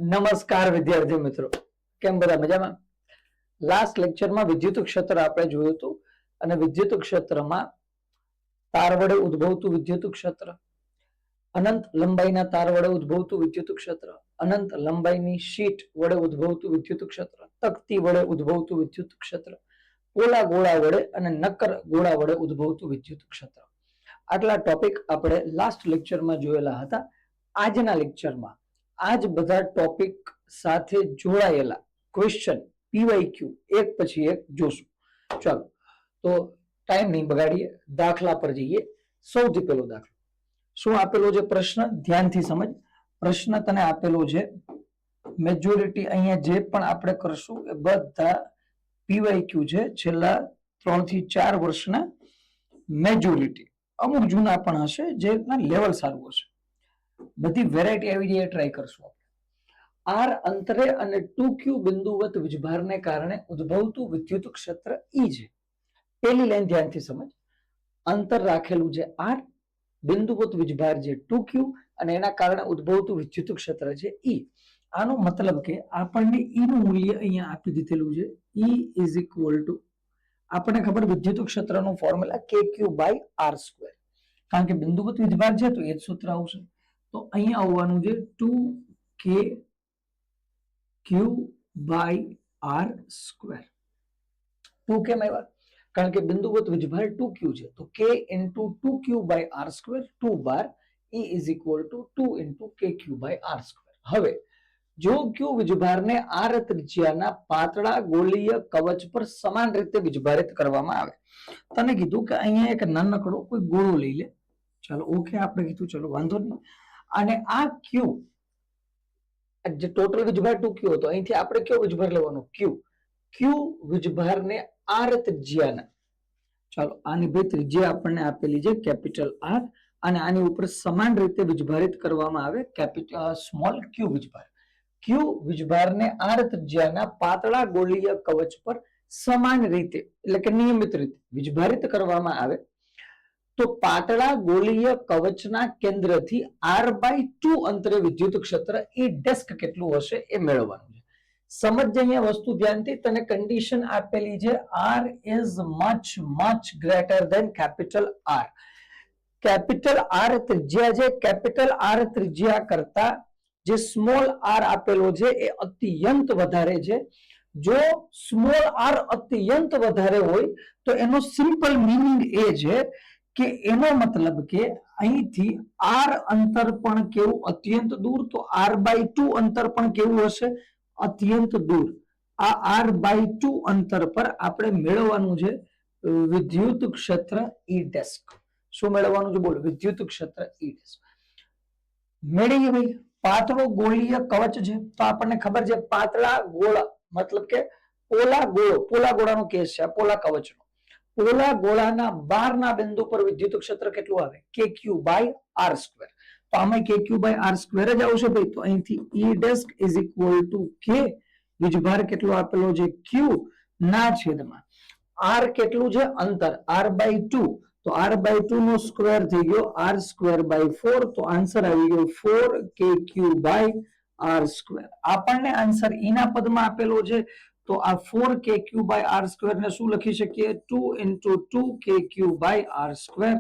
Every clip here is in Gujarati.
નમસ્કાર વિદ્યાર્થી મિત્રો, કેમ બધા મજામાં? લાસ્ટ લેક્ચરમાં વિદ્યુત ક્ષેત્ર આપણે જોયું હતું અને વિદ્યુત ક્ષેત્રમાં તાર વડે ઉદ્ભવતું વિદ્યુત ક્ષેત્ર, અનંત લંબાઈના તાર વડે ઉદ્ભવતું વિદ્યુત ક્ષેત્ર, અનંત લંબાઈની શીટ વડે ઉદ્ભવતું વિદ્યુત ક્ષેત્ર, તકતી વડે ઉદ્ભવતું વિદ્યુત ક્ષેત્ર, પોલા ગોળા વડે અને નક્કર ગોળા વડે ઉદ્ભવતું વિદ્યુત ક્ષેત્ર. આટલા ટોપિક આપણે લાસ્ટ લેક્ચરમાં જોયેલા હતા. આજના લેક્ચરમાં આજ બધા ટોપિક સાથે જોડાયેલા ક્વેશ્ચન પીવાયક્યુ એક પછી એક જોશું. ચાલો તો ટાઈમ નહીં બગાડીએ, દાખલા પર જઈએ. સૌથી પહેલો દાખલો શું આપેલો છે? પ્રશ્ન ધ્યાનથી સમજ. પ્રશ્ન તને આપેલો છે મેજોરિટી અહીંયા જે પણ આપણે કરશું એ બધા પીવાયક્યુ છે, છેલ્લા 3 થી 4 વર્ષના મેજોરિટી. અમુક જૂના પણ હશે જેના લેવલ સારું હશે. બધી વેરાયટી આવી જાય ટ્રાય કરશું આપણે. આર અંતરે અને 2q બિંદુવત વીજભારને કારણે ઉદ્ભવતું વિદ્યુત ક્ષેત્ર ઈ છે. પહેલી લાઈન ધ્યાનથી સમજ. અંતર રાખેલું છે આર, બિંદુવત વીજભાર છે 2q અને એના કારણે ઉદ્ભવતું વિદ્યુત ક્ષેત્ર છે ઈ. આનો મતલબ કે આપણને ઈ નું મૂલ્ય અહીંયા આપી દીધેલું છે. ઈ ઇઝ ઇક્વલ ટુ, આપણને ખબર વિદ્યુત ક્ષેત્રનું formula kq by r square. કારણ કે બિંદુવત વીજભાર છે તો એ જ સૂત્ર આવશે. તો અહીંયા આવવાનું છે 2kq બાય r સ્ક્વેર. 2 કેમ આવ્યા? કારણ કે બિંદુવત વીજભાર 2q છે તો k into 2q by r square 2 બાર e is equal to 2 into kq by r square. હવે જો q વીજભારને r ત્રિજ્યાના પાતળા ગોળીય કવચ પર સમાન રીતે વીજભારિત કરવામાં આવે. તને કીધું કે અહીંયા એક નાનકડો કોઈ ગોળો લઈ લે. ચાલો ઓકે આપણે કીધું ચલો વાંધો નહીં. અને આ q જે ટોટલ વીજભાર 2q હતો, અહીંથી આપણે કયો વીજભાર લેવાનો? q. q વીજભારને r ત્રિજ્યાના, ચાલો આની બે ત્રિજ્યા આપણને આપેલી છે કેપિટલ r, અને આની ઉપર સમાન રીતે વીજભારિત કરવામાં આવે કેપિટલ સ્મોલ q વીજભાર. q વીજભારને r ત્રિજ્યાના પાતળા ગોળીય કવચ પર સમાન રીતે એટલે કે નિયમિત રીતે વીજભારિત કરવામાં આવે તો પાતળા ગોળીય કવચના કેન્દ્રથી r/2 અંતરે વિદ્યુત ક્ષેત્ર એ ડેસ્ક કેટલું હશે એ મેળવવાનું છે. સમજ અહીંયા વસ્તુ ધ્યાનથી. તને કન્ડિશન આપેલી છે r is much greater than capital R. Capital r ત્રિજ્યા છે, કેપિટલ r ત્રિજ્યા કરતા જે સ્મોલ r આપેલો છે એ અત્યંત વધારે છે. જો સ્મોલ r અત્યંત વધારે હોય તો એનો સિમ્પલ મીનિંગ એ છે કે એનો મતલબ કે અહીંથી r અંતર પણ કેવું? અત્યંત દૂર. તો r/2 અંતર પણ કેવું હશે? અત્યંત દૂર. આ r/2 અંતર પર આપણે મેળવવાનું છે વિદ્યુત ક્ષેત્ર ઈ ડેસ્ક. શું મેળવવાનું છે? બોલો. વિદ્યુત ક્ષેત્ર ઈ ડેસ્ક મેળવીએ ભાઈ. પાતળો ગોળીય કવચ છે તો આપણને ખબર છે પાતળા ગોળા મતલબ કે પોલા ગોળો, પોલા ગોળાનો કેસ છે આ પોલા કવચનો. પોલા ગોળાના બહારના બિંદુ પર વિદ્યુત ક્ષેત્ર કેટલું આવે? kq by r square. તો આમાં kq બાય r સ્ક્વેર જ આવશે ભાઈ. તો અહીંથી e desk is equal to k, વીજભાર કેટલો આપેલો છે? q ના છેદમાં r કેટલું છે? અંતર r/2. તો r/2 નો સ્ક્વેર થઈ ગયો r સ્ક્વેર બાય 4. તો આન્સર આવી ગયો 4kq બાય r સ્ક્વેર. આપણને આન્સર ઈના પદમાં આપેલો છે તો આ 4kq બાય r સ્ક્વેર ને શું લખી શકીએ? 2 into 2kq by r square.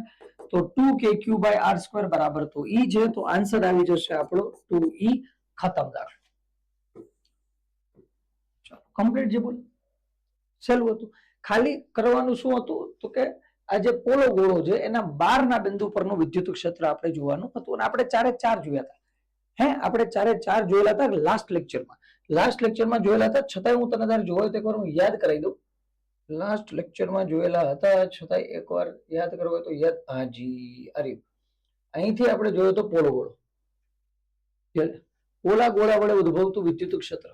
તો 2kq બાય r સ્ક્વેર બરાબર તો ઈ છે. તો આન્સર આવી જશે આપણો 2e. ખતમ દાખલો. ચાલો કમ્પ્લીટ છે. બોલ સહેલું હતું. ખાલી કરવાનું શું હતું તો કે આ જે પોલો ગોળો છે એના બહારના બિંદુ પરનું વિદ્યુત ક્ષેત્ર આપણે જોવાનું હતું અને આપણે 4 જોયા હતા. આપણે 4 જોયેલા હતા લાસ્ટ લેક્ચરમાં જોયેલા હતા. છતાંય હું તને તારે જોયો એકવાર હું યાદ કરાવી દઉં. લાસ્ટ લેક્ચરમાં જોયેલા હતા છતાંય એકવાર યાદ કરવો હોય તો યાદ. હાજી અરે અહીંથી આપણે જોયો તો પોલો ગોળો. પોલા ગોળા વડે ઉદ્ભવતું વિદ્યુત ક્ષેત્ર.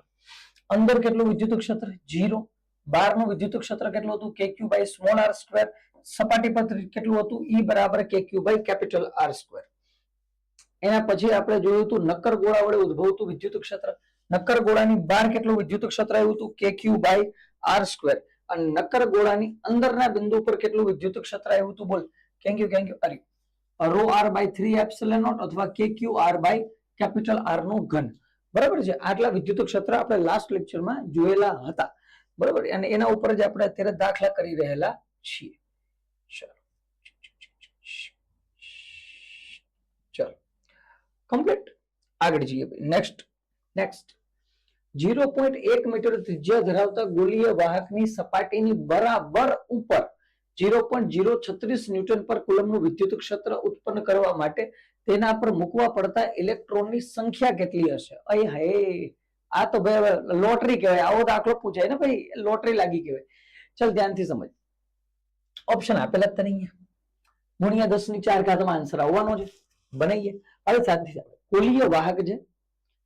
અંદર કેટલું વિદ્યુત ક્ષેત્ર? 0. બહારનું વિદ્યુત ક્ષેત્ર કેટલું હતું? kq by small r square. સપાટી પર કેટલું હતું? e બરાબર kq by capital r square. એના પછી આપણે જોયું હતું નક્કર ગોળા વડે ઉદ્ભવતું વિદ્યુત ક્ષેત્ર. નક્કર ગોળાની બહાર કેટલું વિદ્યુત ક્ષેત્ર આવ્યું હતું? kq by r square. અને નક્કર ગોળાની અંદરના બિંદુ પર કેટલું વિદ્યુત ક્ષેત્ર આવ્યું હતું? બોલ. થેન્ક યુ અરે ρr/3 એપ્સિલોન નોટ અથવા kq r by capital r નો ઘન. બરાબર છે. આટલા વિદ્યુત ક્ષેત્ર આપણે લાસ્ટ લેક્ચરમાં જોયેલા હતા, બરાબર, અને એના ઉપર જ આપણે અત્યારે દાખલા કરી રહેલા છીએ. ચલો કમ્પ્લીટ. આગળ જઈએ. નેક્સ્ટ 0.1 મીટર ત્રિજ્યા ધરાવતા ગોળીય વાહકની સપાટીની બરાબર ઉપર 0.036 ન્યૂટન પર કુલમનું વિદ્યુત ક્ષેત્ર ઉત્પન્ન કરવા માટે તેના પર મૂકવા પડતા ઇલેક્ટ્રોનની સંખ્યા કેટલી હશે? અય હે, આ તો ભાઈ લોટરી કહેવાય. આવો દાખલો પૂછાય ને ભાઈ, લોટરી લાગી કહેવાય. ચાલ ધ્યાનથી સમજ. ઓપ્શન આપેલા જ નહીં, ગુણ્યા 10 ની 4 ઘાતમાં આન્સર આવવાનો છે. બનાવીએ. હવે સાથે ગોળીય વાહક છે,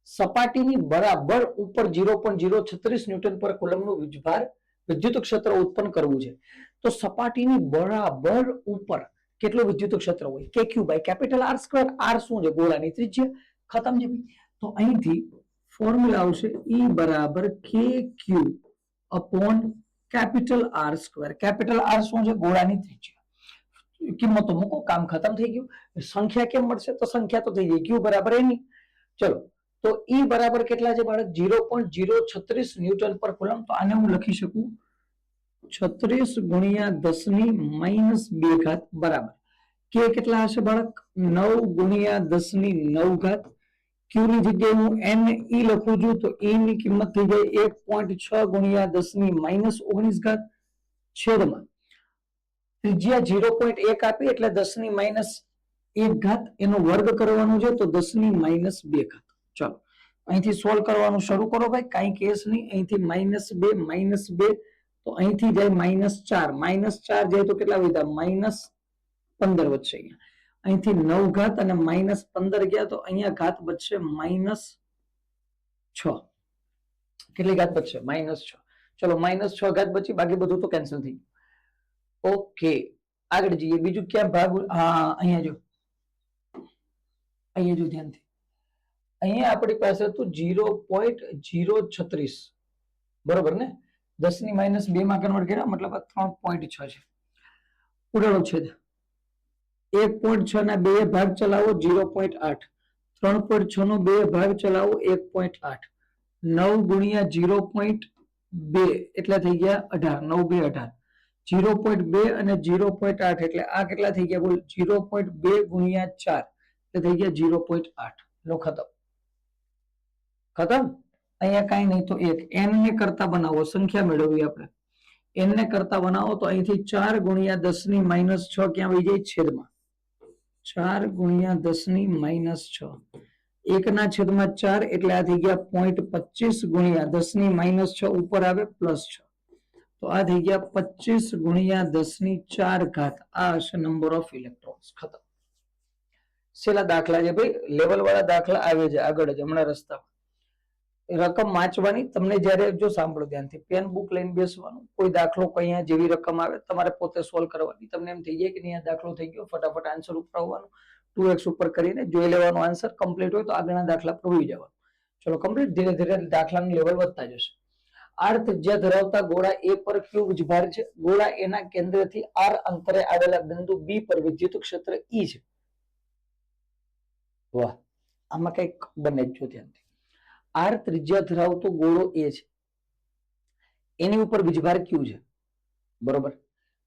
સપાટીની બરાબર ઉપર 0.036 ન્યૂટન પર કુલમનું વીજભાર વિદ્યુત ક્ષેત્ર ઉત્પન્ન કરવું છે. તો સપાટીની બરાબર ઉપર કેટલું વિદ્યુત ક્ષેત્ર હોય? KQ by capital R square. R શું છે? ગોળાની ત્રિજ્યા. ખતમ છે ભાઈ. તો અહીંથી ફોર્મ્યુલા આવશે E બરાબર KQ upon capital R square. Capital R શું છે? ગોળાની ત્રિજ્યા. કિંમતો મૂકો, કામ ખતમ થઈ ગયું. સંખ્યા કેમ મળશે? તો સંખ્યા તો થઈ ગઈ Q બરાબર એની. ચલો, તો E બરાબર કેટલા છે બાળક? 0.036 ન્યૂટન પર કુલમ. તો આને હું લખી શકું 36 ગુણ્યા 10 ની -2 ઘાત બરાબર. K કેટલા હશે બાળક? 9 ગુણ્યા 10 ની 9 ઘાત. Q ની જગ્યાએ હું NE લખું છું, તો E ની કિંમત થઈ જાય 1.6 ગુણ્યા 10 ની -19 ઘાત છેદમાં ત્રિજ્યા 0.1 આપી એટલે 10 ની -1 ઘાત, એનો વર્ગ કરવાનો છે તો 10 ની -2 ઘાત. ચલો અહીંથી સોલ્વ કરવાનું શરૂ કરો ભાઈ, કાંઈ કેસ નહીં. અહીંથી -2 તો અહીંથી જાય -4, -4 જાય તો કેટલા વધ્યા? -15 વધશે. અહીંથી 9 ઘાત અને -15 ગયા તો અહીંયા ઘાત બચશે -6. કેટલી ઘાત બચશે? -6. ચલો -6 ઘાત બચી, બાકી બધું તો કેન્સલ થઈ ગયું. ઓકે, આગળ જઈએ. બીજું ક્યાં ભાગ? હા, અહીંયા જો ધ્યાનથી. અહીંયા આપણી પાસે હતું 0.036, બરોબર ને? 10 ની -2 માં કન્વર્ટ કર્યા, મતલબ 3.6 છે. ઉડાડો છેદ. 1.6 ના 2 ભાગ ચલાવો 0.8, 3.6 નો 2 ભાગ ચલાવો 1.8, 9 ગુણ્યા 0.2 એટલે થઈ ગયા 18, 9 2 18. 0.2 અને 0.8 એટલે આ કેટલા થઈ ગયા? બોલ. 0.2 ગુણ્યા 4 એટલે થઈ ગયા 0.8. લો ખતમ. અહીંયા કાંઈ નહીં તો 1. n ને કરતા બનાવો, સંખ્યા મેળવવી આપણે. n ને કરતા બનાવો તો અહીંથી 4 ગુણ્યા 10 ની -6 ક્યાં વહી જાય? છેદમાં 4 ગુણ્યા 10 ની -6, 1 ના છેદમાં 4 એટલે આ થઈ ગયા 0.25 ગુણ્યા 10 ની -6 ઉપર આવે +6, તો આ થઈ ગયા 25 ગુણ્યા 10 ની 4 ઘાત. આ હશે નંબર ઓફ ઇલેક્ટ્રોન્સ. ખતમ. છેલ્લા દાખલા છે ભાઈ, લેવલ વાળા દાખલા આવે છે આગળ જ હમણાં રસ્તામાં. રકમ વાંચવાની. તમને જ્યારે જો સાંભળો ધ્યાનથી, પેન બુક લઈને બેસવાનું. કોઈ દાખલો કઈ જેવી રકમ આવે તમારે પોતે સોલ્વ કરવાની. તમને એમ થઈ જાય કે નહીં આ દાખલો થઈ ગયો, ફટાફટ આન્સર ઉપરાવવાનું, 2x ઉપર કરીને જોઈ લેવાનો. આન્સર કમ્પ્લીટ હોય તો આગળના દાખલા પર હોઈ જવાનું. ચલો કમ્પ્લીટ. ધીરે ધીરે દાખલાનું લેવલ વધતા જશે. R ત્રિજ્યા ધરાવતા ગોળા A પર Q વીજભાર છે. ગોળા એના કેન્દ્રથી R અંતરે આવેલા બિંદુ B પર વિદ્યુત ક્ષેત્ર E છે. વાહ, આમાં કઈક બને જ જો ધ્યાનથી. R ત્રિજ્યા ધરાવતો ગોળો A છે, એની ઉપર વીજભાર Q છે, બરોબર.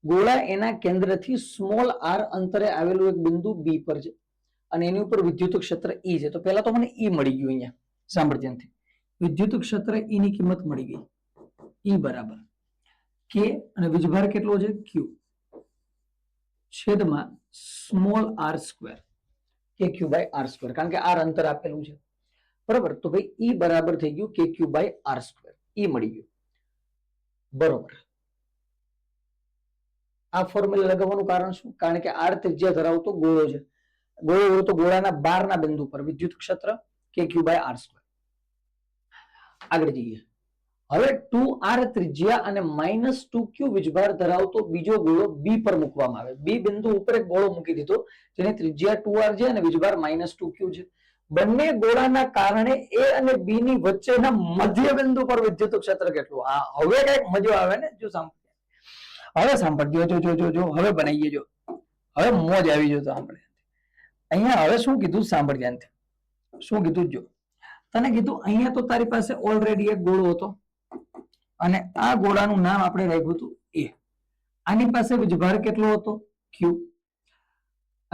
ગોળા એના કેન્દ્રથી સ્મોલ r અંતરે આવેલું એક બિંદુ B પર છે અને એની ઉપર વિદ્યુત ક્ષેત્ર E છે. તો પહેલા તો મને E મળી ગયું. અહીંયા સાંભળ ધ્યાનથી. વિદ્યુત ક્ષેત્ર E ની કિંમત મળી ગઈ. E બરાબર K અને વીજભાર કેટલો છે? Q છેદમાં small r square, KQ by r square, કારણ કે r અંતર આપેલું છે, બરોબર. તો ભાઈ E બરાબર થઈ ગયું KQ by r square. E મળી ગયું, બરોબર. આ ફોર્મ્યુલા લગાવવાનું કારણ શું? કારણ કે r ત્રિજ્યા ધરાવતો ગોળો છે. ગોળો હોય તો ગોળાના બહારના બિંદુ પર વિદ્યુત ક્ષેત્ર KQ બાય r સ્ક્વેર. આગળ જઈએ. હવે 2r ત્રિજ્યા અને -2q વીજભાર ધરાવતો બીજો ગોળો B પર મૂકવામાં આવે. B બિંદુ ઉપર એક ગોળો મૂકી દીધો જેની ત્રિજ્યા 2r છે અને વીજભાર -2q છે. બંને ગોળાના કારણે A અને B ની વચ્ચેના મધ્ય બિંદુ પર વિદ્યુત ક્ષેત્ર કેટલું? આ હવે કઈક મજો આવે ને. જો સાંભળ, હવે સાંભળજો, જો હવે બનાવીએ. જો હવે મોજ આવી. જો સાંભળે અહીંયા હવે શું કીધું? સાંભળ ધ્યાનથી. શું કીધું? જો તને કીધું અહીંયા તો તારી પાસે ઓલરેડી એક ગોળો હતો અને આ ગોળાનું નામ આપણે રાખ્યું હતું એ. આની પાસે વીજભાર કેટલો હતો? ક્યુ.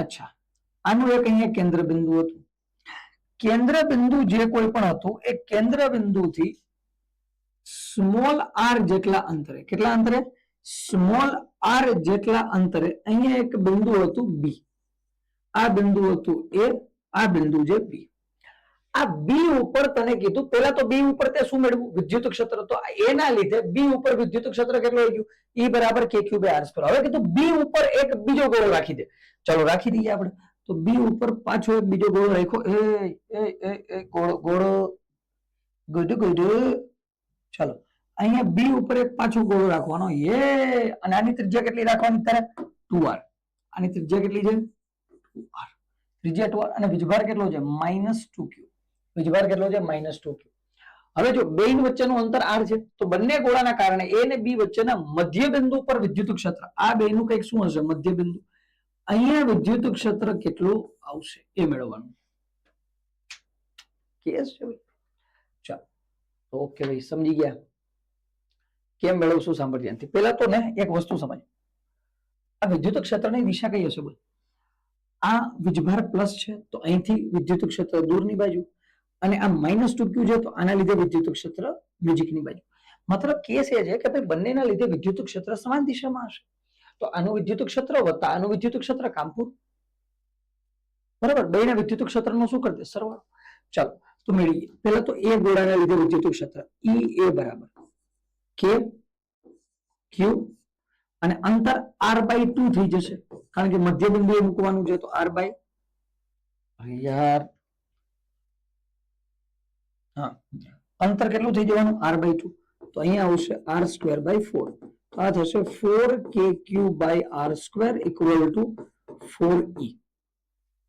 અચ્છા, આનું એક અહીંયા કેન્દ્ર બિંદુ હતું. કેન્દ્ર બિંદુ જે કોઈ પણ હતું એ કેન્દ્ર બિંદુથી સ્મોલ આર જેટલા અંતરે, કેટલા અંતરે? સ્મોલ આર જેટલા અંતરે અહીંયા એક બિંદુ હતું બી. આ બિંદુ હતું એ, આ બિંદુ છે બી. આ બી ઉપર તને કીધું, પેલા તો બી ઉપર તે શું મેળવ્યું? વિદ્યુત ક્ષેત્ર. તો એના લીધે બી ઉપર વિદ્યુત ક્ષેત્ર કેટલું આવી ગયું? E બરાબર kq/r². હવે કીધું બી ઉપર એક બીજો ગોળો રાખી દે. ચલો રાખી દઈએ આપણે. તો બી ઉપર પાછો એક બીજો ગોળો રાખ્યો. ગોળો ગુડ ગુડ. ચલો અહીંયા બી ઉપર એક પાછો ગોળો રાખવાનો. અને આની ત્રિજ્યા કેટલી રાખવાની તારે? 2r. આની ત્રિજ્યા કેટલી છે? 2r. ત્રિજ્યા 2r અને વીજભાર કેટલો છે? -2q. વીજભાર કેટલો છે? -2q. હવે જો બે વચ્ચેનું અંતર r છે તો બંને ગોળાના કારણે a અને b વચ્ચેના મધ્ય બિંદુ પર વિદ્યુત ક્ષેત્ર, આ બેનું કંઈક શું હશે? મધ્ય બિંદુ. અહીંયા વિદ્યુત ક્ષેત્ર કેટલું આવશે એ મેળવવાનું કેસ છે ભાઈ. ચાલો ઓકે ભાઈ, સમજી ગયા? કેમ મેળવશું? સાંભળ ધ્યાનથી. પહેલા તો ને એક વસ્તુ સમજ, આ વિદ્યુત ક્ષેત્રની દિશા કઈ હશે? બોલ. આ વીજભાર પ્લસ છે તો અહીંથી વિદ્યુત ક્ષેત્ર દૂરની બાજુ, અને આ -2q છે તો આના લીધે વિદ્યુત ક્ષેત્ર નજીકની બાજુ. મતલબ કેસ એ છે કે ભાઈ બંનેના લીધે વિદ્યુત ક્ષેત્ર સમાન દિશામાં હશે. તો આનું વિદ્યુત ક્ષેત્ર વત્તા આનું વિદ્યુત ક્ષેત્ર કામપુર, બરાબર? બેના વિદ્યુત ક્ષેત્રનો શું કરતે? સરવાળો. ચાલો તો મેળવીએ. પહેલા તો એ ગોળાના લીધે વિદ્યુત ક્ષેત્ર E બરાબર k q અને અંતર r/2 થઈ જશે, કારણ કે મધ્ય બિંદુએ મૂકવાનું છે તો r/, યાર હા, અંતર કેટલું થઈ જવાનું? r/2. તો અહીંયા આવશે r²/4. તો આ થશે 4kq/r² equal to 4e.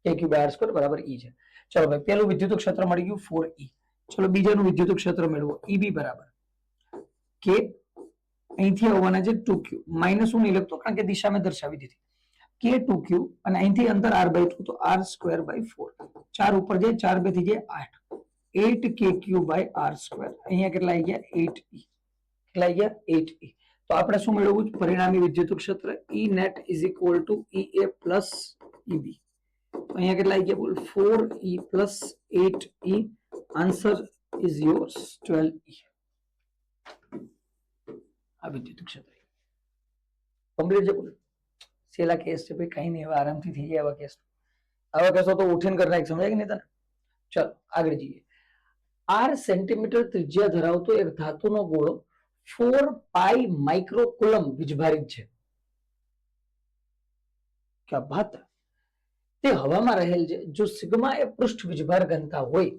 kq/r² બરાબર e છે. ચલો ભાઈ, પેલું વિદ્યુત ક્ષેત્ર મળી ગયું 4e. ચલો બીજાનું વિદ્યુત ક્ષેત્ર મેળવો. EB બરાબર k, અહીંથી આવવાના છે 2q. માઇનસ હું નહીં લખતો કારણ કે દિશા મેં દર્શાવી દીધી. k 2q અને અહીંથી અંતર r/2 તો r²/4. 4 ઉપર જાય, 4 2 થઈ જાય 8. 8kq/r². અહીંયા કેટલા આવી ગયા? 8e. કેટલા આવી ગયા? 8e. તો આપણે શું મેળવવું? પરિણામી વિદ્યુત ક્ષેત્ર E net is equal to EA plus EB. અહીંયા કેટલા આવી ગયા? બોલ 4e plus 8e. Answer is yours 12e. આ વિદ્યુત ક્ષેત્ર કમ્પ્લીટ છે. બોલ સેલા કેસ છે ભાઈ, કઈ નહીં, હવે આરામથી થઈ જાય આવા કેસ. આવા કેસો તો ઉઠીને કરી નાખ, સમજાય કે નહીં તને? ચલો આગળ જઈએ. 8 સેન્ટીમીટર ત્રિજ્યા ધરાવતો એક ધાતુનો ગોળો 4 પાઈ માઇક્રોકુલમ વીજભારિત છે. ક્યા વાત! તે હવામાં રહેલ છે. જો સિગ્મા એ પૃષ્ઠ વીજભાર ઘનતા હોય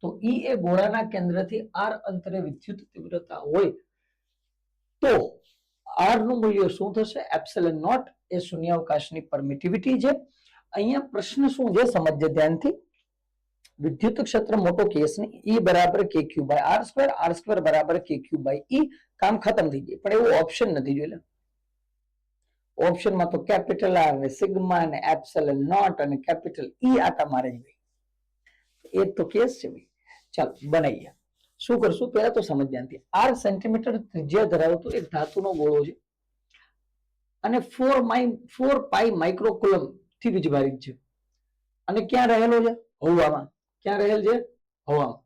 તો E એ ગોળાના કેન્દ્રથી r અંતરે વિદ્યુત તીવ્રતા હોય તો r નું મૂલ્ય શું થશે? એપ્સિલોન નોટ એ શૂન્યાવકાશની પરમિટિવિટી છે. અહીંયા પ્રશ્ન શું છે સમજજે ધ્યાનથી. વિદ્યુત ક્ષેત્ર મોટો કેસ નહીં, E બરાબર kq/r², r² બરાબર kq/e. કામ ખતમ થઈ જાય. પણ એવું ઓપ્શન નથી જોયેલા. ઓપ્શનમાં તો કેપિટલ R ને સિગ્મા ને એપ્સિલોન નોટ અને કેપિટલ E આટા મારે જ ભાઈ. એ તો કેસ છે ભાઈ. ચાલો બનાવીએ. શું કરશું? પહેલા તો સમજ ધ્યાનથી. 8 સેન્ટીમીટર ત્રિજ્યા ધરાવતો એક ધાતુનો ગોળો છે અને 4 પાઈ માઇક્રોકુલમ થી વીજભારિત છે. અને ક્યાં રહેલો છે? હવામાં. ક્યાં રહેલ છે? હવામાં.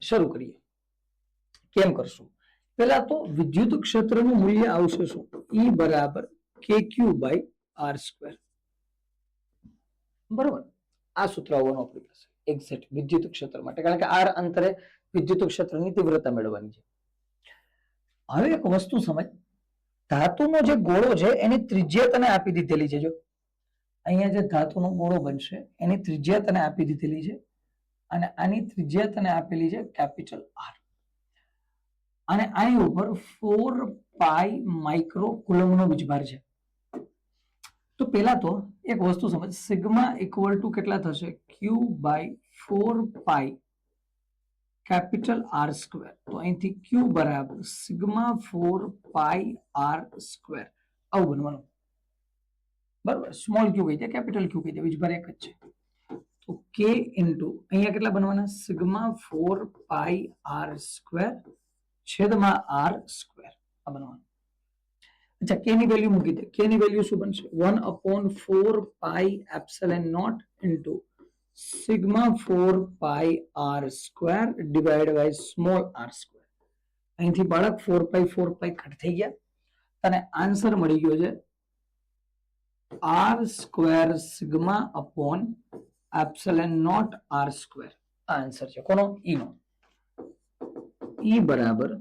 શરૂ કરીએ. કેમ કરશું? પહેલા તો વિદ્યુત ક્ષેત્રનું મૂલ્ય આવશે શું? E બરાબર kq/r². બરોબર. આ સૂત્ર આવવાનું આપણી પાસે એક્ઝેક્ટ વિદ્યુત ક્ષેત્ર માટે, કારણ કે r અંતરે વિદ્યુત ક્ષેત્રની તીવ્રતા મેળવવાની છે. હવે એક વસ્તુ સમજ, ધાતુનો જે ગોળો છે એની ત્રિજ્યા તને આપી દીધેલી છે. જો અહીંયા જે ધાતુનો ગોળો બનશે એની ત્રિજ્યા તને આપી દીધેલી છે અને આની ત્રિજ્યા તને આપેલી છે કેપિટલ R. અને આની ઉપર 4 પાઈ માઇક્રોકુલમનો વીજભાર છે. તો પહેલા તો એક વસ્તુ સમજ, સિગ્મા ઇક્વલ ટુ કેટલા થશે? q/4 પાઈ કેપિટલ R². તો અહીંથી q બરાબર સિગ્મા 4 પાઈ R². આવું બનવાનું. બરાબર. સ્મોલ ક્યુ કહી દે, કેપિટલ ક્યુ કહી દે, વીજભાર એક જ છે. તો k ઇન્ટુ અહીંયા કેટલા બનવાના સિગ્મા 4 પાઈ r સ્ક્વેર છેદમાં r સ્ક્વેર આ બનવાનું. અચ્છા k ની વેલ્યુ મૂકી દે. k ની વેલ્યુ શું બનશે 1/4 pi epsilon not into sigma 4 pi r square divide by small r square. અહીંથી બાળક 4 પાઈ કટ થઈ ગયા અને આન્સર મળી ગયો છે r square sigma upon epsilon not r square. આ આન્સર છે કોનો e નો. e બરાબર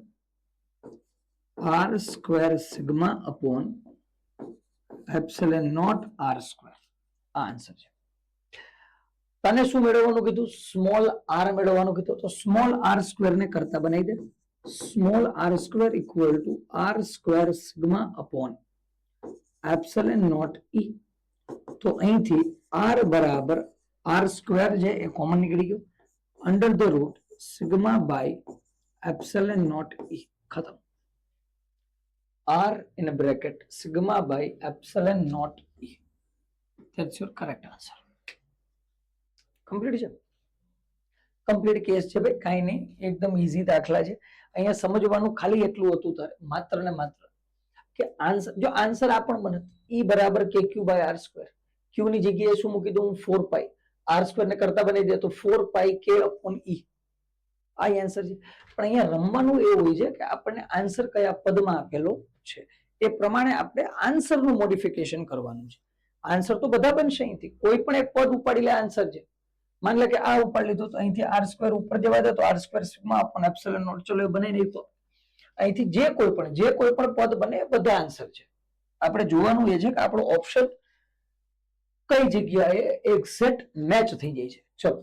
r square sigma upon epsilon not r square. આ આન્સર છે. તને શું મેળવવાનું કીધું સ્મોલ r મેળવવાનું કીધું તો સ્મોલ r સ્ક્વેર ને કરતા બનાવી દે. Small r square equal to r square sigma upon epsilon not e. તો અહીંથી r બરાબર r સ્ક્વેર જે એ કોમન નીકળી ગયો under the root sigma by epsilon not e. ખતમ. r in a bracket sigma by epsilon naught e. That's your correct answer. Complete છે. કમ્પ્લીટ કેસ છે ભાઈ, કાંઈ નહીં, એકદમ ઈઝી દાખલા છે. અહીંયા સમજવાનું ખાલી એટલું હતું તારે માત્ર ને માત્ર કે આન્સર જો આન્સર આ પણ બને e બરાબર kq by r square. q ની જગ્યાએ શું મૂકી દઉં 4 પાઈ r સ્ક્વેર ને કરતા બનાવી દે તો 4 પાઈ k અપોન e. આ આન્સર છે. પણ અહીંયા રમવાનું એવું હોય છે કે આપણને આન્સર કયા પદમાં આપેલો છે એ પ્રમાણે આપણે આન્સરનું મોડિફિકેશન કરવાનું છે. આન્સર તો બધા બનશે અહીંથી, કોઈ પણ એક પદ ઉપાડી લે આન્સર છે. માન લે કે આ ઉપાડી લીધો તો અહીંથી r સ્ક્વેર ઉપર જવા દે તો r square sigma upon epsilon not. ચલો એ બનાવી નહીં તો અહીંથી જે કોઈ પણ પદ બને એ બધા આન્સર છે. આપણે જોવાનું એ છે કે આપણો ઓપ્શન કઈ જગ્યાએ એક્ઝેક્ટ મેચ થઈ જાય છે. ચલો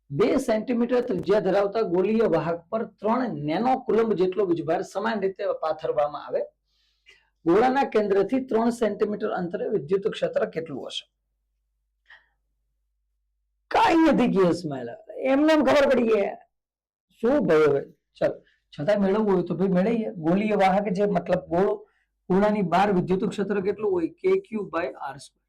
2 સેન્ટીમીટર ત્રિજ્યા ધરાવતા ગોળીય વાહક પર 3 નેનો કુલંબ જેટલો વીજભાર સમાન રીતે પાથરવામાં આવે. ગોળાના કેન્દ્રથી 3 સેન્ટીમીટર અંતરે વિદ્યુત ક્ષેત્ર કેટલું હશે? કઈ નથી કેસમાં એમને ખબર પડી ગયા શું ભાઈ. હવે ચાલો છતાં મેળવવું હોય તો ભાઈ મેળવીએ. ગોળીય વાહક જે મતલબ ગોળાની બહાર વિદ્યુત ક્ષેત્ર કેટલું હોય kq બાય r સ્ક્વેર.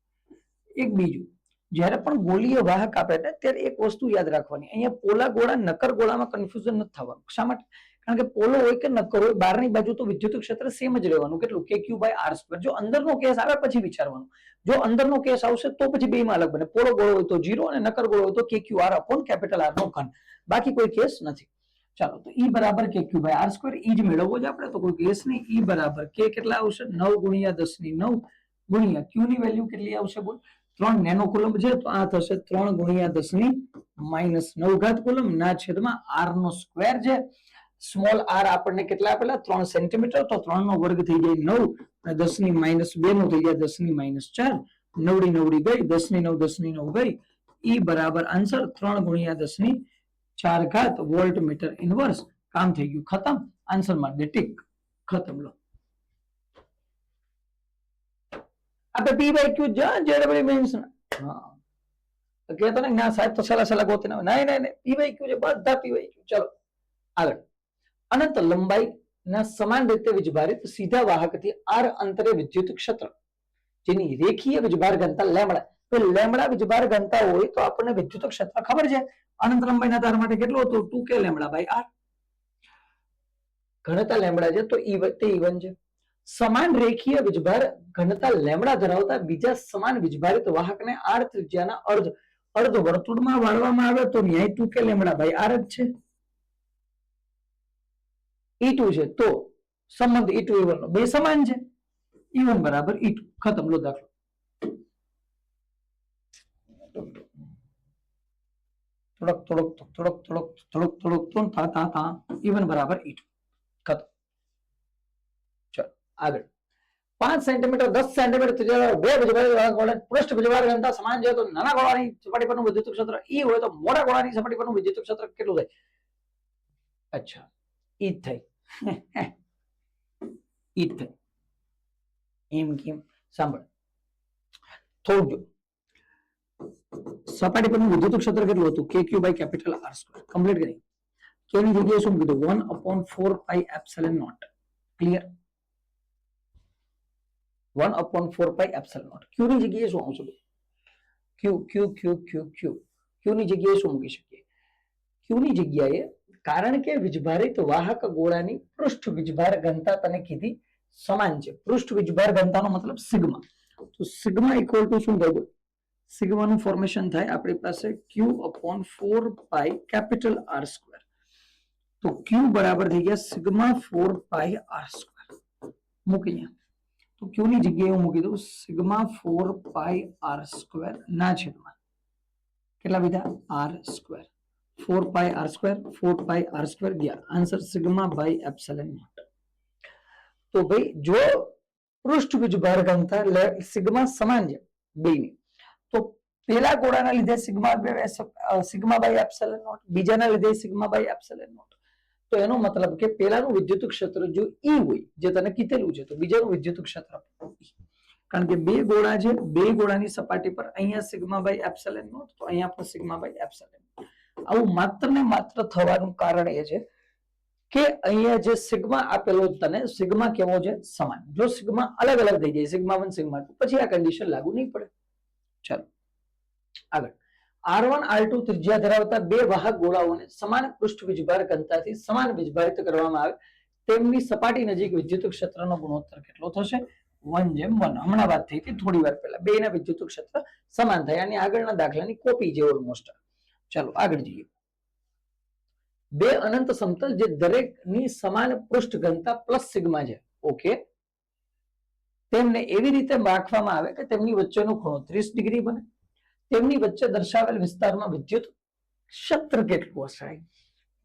એક બીજું જ્યારે પણ ગોળીય વાહક આપે ને ત્યારે એક વસ્તુ યાદ રાખવાની, અહીંયા પોલા ગોળા નક્કર ગોળામાં કન્ફ્યુઝન નથી થવાનું. શા માટે? કારણ કે પોલો હોય કે નક્કર હોય બહારની બાજુ તો વિદ્યુત ક્ષેત્ર સેમ જ રહેવાનું. કેટલું kq બાય r સ્ક્વેર. જો અંદરનો કેસ આવે પછી વિચારવાનું. જો અંદરનો કેસ આવશે તો પછી બેમાં અલગ બને. પોલો ગોળો હોય તો 0 અને નક્કર ગોળો હોય તો kq r upon capital r નો ઘન. બાકી કોઈ કેસ નથી. ચાલો તો e બરાબર kq by r square e જ મેળવવો જ આપણે, તો કોઈ કેસ નહીં. e બરાબર k કેટલા આવશે 9 ગુણ્યા 10 ની 9 ગુણ્યા q ની વેલ્યુ કેટલી આવશે બોલ 3 નેનો કુલંબ છે તો આ થશે 3 ગુણ્યા 10 ની -9 ઘાત કુલંબ ના છેદમાં r નો સ્ક્વેર છે. સ્મોલ r આપણને કેટલા આપેલા 3 સેન્ટીમીટર તો 3 નો વર્ગ થઈ જાય 9 અને 10 ની -2 નો થઈ જાય 10 ની -4 નવડી નવડી ગઈ 10 ની 9 10 ની 9 ગઈ. e બરાબર આન્સર 3 ગુણ્યા 10 ની 4 ઘાત વોલ્ટ મીટર ઇનવર્સ. કામ થઈ ગયું, ખતમ. આન્સર માં દે ટીક. ખતમ. લો આપણે p by q JW means હા કહેતો ને ના સાહેબ તો સલા ગોતે ના નહીં p બાય q છે બધા p બાય q. ચલો આગળ. અનંત લંબાઈ ના સમાન રીતે વીજભારિત સીધા વાહકથી r અંતરે વિદ્યુત ક્ષેત્ર જેની રેખીય વીજભાર ઘનતા લેમ્બડા. તો લેમ્બડા વીજભાર ઘનતા હોય તો આપણને વિદ્યુત ક્ષેત્ર ખબર છે અનંત લંબાઈના તાર માટે કેટલું હતું 2k લેમ્બડા બાય r. ઘનતા લેમ્બડા છે તો તે e1 છે. સમાન રેખીય વીજભાર ઘનતા લેમ્બડા ધરાવતા બીજા સમાન વીજભારિત વાહકને r ત્રિજ્યાના અર્ધ વર્તુળમાં વાળવામાં આવે તો ન્યાય 2k લેમ્બડા બાય r જ છે. E2 છે તો સંબંધ E2 E1 નો બે સમાન છે. E1 બરાબર E2. ખતમ. લો દાખલો. થોડોક E1 બરાબર E2. ખતમ. ચલો આગળ. 5 સેન્ટીમીટર 10 સેન્ટીમીટર ત્રિજ્યા બે વીજભાર પૃષ્ઠ વીજભાર ઘનતા સમાન છે તો નાના ગોળાની સપાટી પરનું વિદ્યુત ક્ષેત્ર E હોય તો મોટા ગોળાની સપાટી પરનું વિદ્યુત ક્ષેત્ર કેટલું થાય? અચ્છા E થઈ E થઈ એમ કેમ? સાંભળ થોડું જો સપાટી પરનું વિદ્યુત ક્ષેત્ર કેટલું હતું kq by capital r square. Complete કરી. k ની જગ્યાએ શું કીધું 1/4 pi epsilon not. Clear? 1/4 pi epsilon not. q ની જગ્યાએ શું આવશે? q q q q q ક્યુ ની જગ્યાએ શું મૂકી શકીએ? ક્યુ ની જગ્યાએ, કારણ કે વીજભારિત વાહક ગોળાની પૃષ્ઠ વીજભાર ઘનતા તને કીધી સમાન છે. પૃષ્ઠ વીજભાર ઘનતાનો મતલબ સિગ્મા. તો સિગ્મા ઇક્વલ ટુ શું થાય? સિગ્મા નું ફોર્મેશન થાય આપણી પાસે ક્યુ અપોન 4 પાઈ કેપિટલ આર સ્ક્વેર. તો ક્યુ બરાબર થઈ ગયા સિગ્મા 4 પાઈ આર સ્ક્વેર. મૂકી અહીંયા. તો ક્યુ ની જગ્યાએ હું મૂકી દઉં સિગ્મા 4 પાઈ આર સ્ક્વેર ના છેદમાં કેટલા વિધા R square. 4 pi R square 4 pi R square ગયા. Answer sigma by epsilon not. તો ભાઈ જો પૃષ્ઠ વીજભાર ઘનતા સિગ્મા સમાન છે બેની, તો પેલા ગોળાના લીધે સિગ્મા બાય એપ્સિલોન નોટ, બીજાના લીધે સિગ્મા બાય એપ્સિલોન નોટ. તો એનો મતલબ કે પેલાનું વિદ્યુત ક્ષેત્ર જો ઈ હોય જે તને કીધેલું છે, તો બીજાનું વિદ્યુત ક્ષેત્ર કારણ કે બે ગોળા છે, બે ગોળાની સપાટી પર અહીંયા સિગ્મા બાય એપ્સિલોન નોટ, તો અહીંયા પણ સિગ્મા બાય એપ્સિલોન. આવું માત્ર ને માત્ર થવાનું કારણ એ છે કે અહીંયા જે સિગ્મા આપેલો તને સિગ્મા કેવો છે? સમાન. જો સિગ્મા અલગ અલગ થઈ જાય સિગ્મા 1 સિગ્મા 2 પછી આ કન્ડિશન લાગુ નહીં પડે. ચાલો આગળ. R1 R2 ત્રિજ્યા ધરાવતા બે વાહક ગોળાઓને સમાન પૃષ્ઠ વીજભાર ઘનતાથી સમાન વીજભારિત કરવામાં આવે તેમની સપાટી નજીક વિદ્યુત ક્ષેત્રનો ગુણોત્તર કેટલો થશે? 1:1. હમણાં વાત થઈ હતી થોડી વાર પહેલા. બે ના વિદ્યુત ક્ષેત્ર સમાન થાય અને આગળના દાખલાની કોપી છે ઓલમોસ્ટ. ચાલો આગળ જઈએ. બે અનંત સમતલ જે દરેકની સમાન પૃષ્ઠ ઘનતા પ્લસ સિગ્મા છે, ઓકે, તેમને એવી રીતે રાખવામાં આવે કે તેમની વચ્ચેનો ખૂણો 30 ડિગ્રી બને. તેમની વચ્ચે દર્શાવેલ વિસ્તારમાં વિદ્યુત ક્ષેત્ર કેટલું હશે?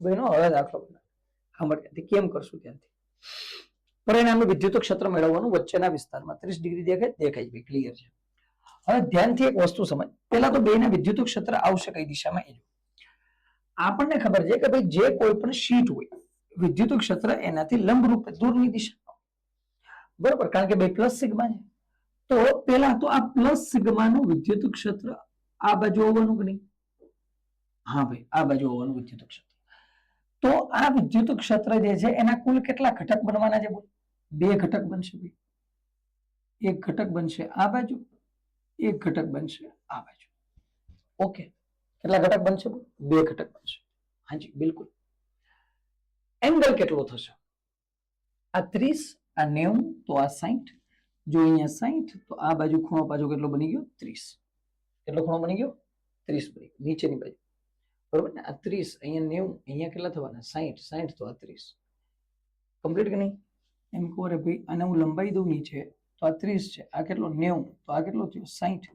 બેનો હવે દાખલો બનાવો. કેમ કરશું ત્યાંથી પરિણામે વિદ્યુત ક્ષેત્ર મેળવવાનું વચ્ચેના વિસ્તારમાં 30 ડિગ્રી દેખાય છે. ક્લિયર છે. હવે ધ્યાનથી એક વસ્તુ સમજ. પહેલા તો બેના વિદ્યુત ક્ષેત્ર આવશે કઈ દિશામાં એ. આપણને ખબર છે કે ભાઈ જે કોઈ પણ શીટ હોય વિદ્યુત ક્ષેત્ર એનાથી લંબરૂપ દૂરની દિશામાં, બરોબર, કારણ કે બે પ્લસ સિગ્મા છે. તો પહેલા તો આ પ્લસ સિગ્માનું વિદ્યુત ક્ષેત્ર આ બાજુ હોવાનું કે નહીં? હા ભાઈ, આ બાજુ હોવાનું વિદ્યુત ક્ષેત્ર. તો આ વિદ્યુત ક્ષેત્ર જે છે એના કુલ કેટલા ઘટક બનવાના છે? બોલ. બે ઘટક બનશે ભાઈ. એક ઘટક બનશે આ બાજુ, એક ઘટક બનશે આ બાજુ. ઓકે, કેટલા ઘટક બનશે? બે ઘટક બનશે. હાજી બિલકુલ. એંગલ કેટલો થશે? આ 30, આ 90, તો આ 60. જો અહીંયા 60 તો આ બાજુ ખૂણો પાછો કેટલો બની ગયો? 30. કેટલો ખૂણો બની ગયો? 30 બની ગયો નીચેની બાજુ, બરોબર ને? આ 30 અહીંયા 90, અહીંયા કેટલા થવાના? 60. 60 તો આ 30. કમ્પ્લીટ કે નહીં? એમ કહો રે ભાઈ આને હું લંબાઈ દઉં નીચે તો આ 30 છે, આ કેટલો 90, તો આ કેટલો થયો 60,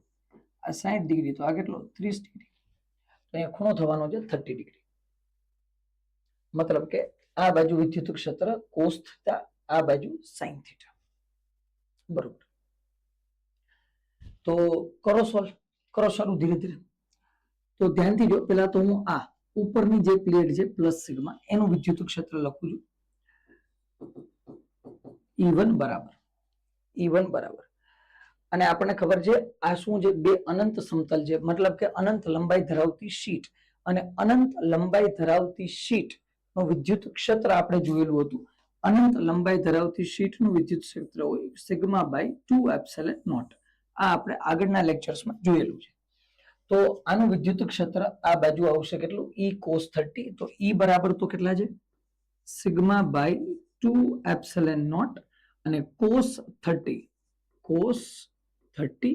આ 60 ડિગ્રી, તો આ કેટલો 30 ડિગ્રી. તો અહીંયા ખૂણો થવાનો છે 30 ડિગ્રી. મતલબ કે આ બાજુ વિદ્યુત ક્ષેત્ર cos થીટા, આ બાજુ sin થીટા, બરોબર. તો કરો સોલ્વ, કરો શરૂ ધીરે ધીરે. તો ધ્યાનથી જો, પેલા તો હું આ ઉપરની જે પ્લેટ છે પ્લસ સિગ્મા એનું વિદ્યુત ક્ષેત્ર લખું છું. E1 બરાબર અને આપણને ખબર છે આ શું છે? બે અનંત સમતલ છે, મતલબ કે અનંત લંબાઈ ધરાવતી શીટ, અને અનંત લંબાઈ ધરાવતી શીટ નું વિદ્યુત ક્ષેત્ર આપણે જોયેલું હતું. અનંત લંબાઈ ધરાવતી શીટનું વિદ્યુત ક્ષેત્ર હોય સિગ્મા બાય 2 એપ્સિલોન નોટ. આ આપણે આગળના લેક્ચર્સમાં જોયેલું છે. તો આનું વિદ્યુત ક્ષેત્ર આ બાજુ આવશે કેટલું? E cos 30. તો E બરાબર તો કેટલા છે? સિગ્મા બાય 2 એપ્સિલોન નોટ અને cos 30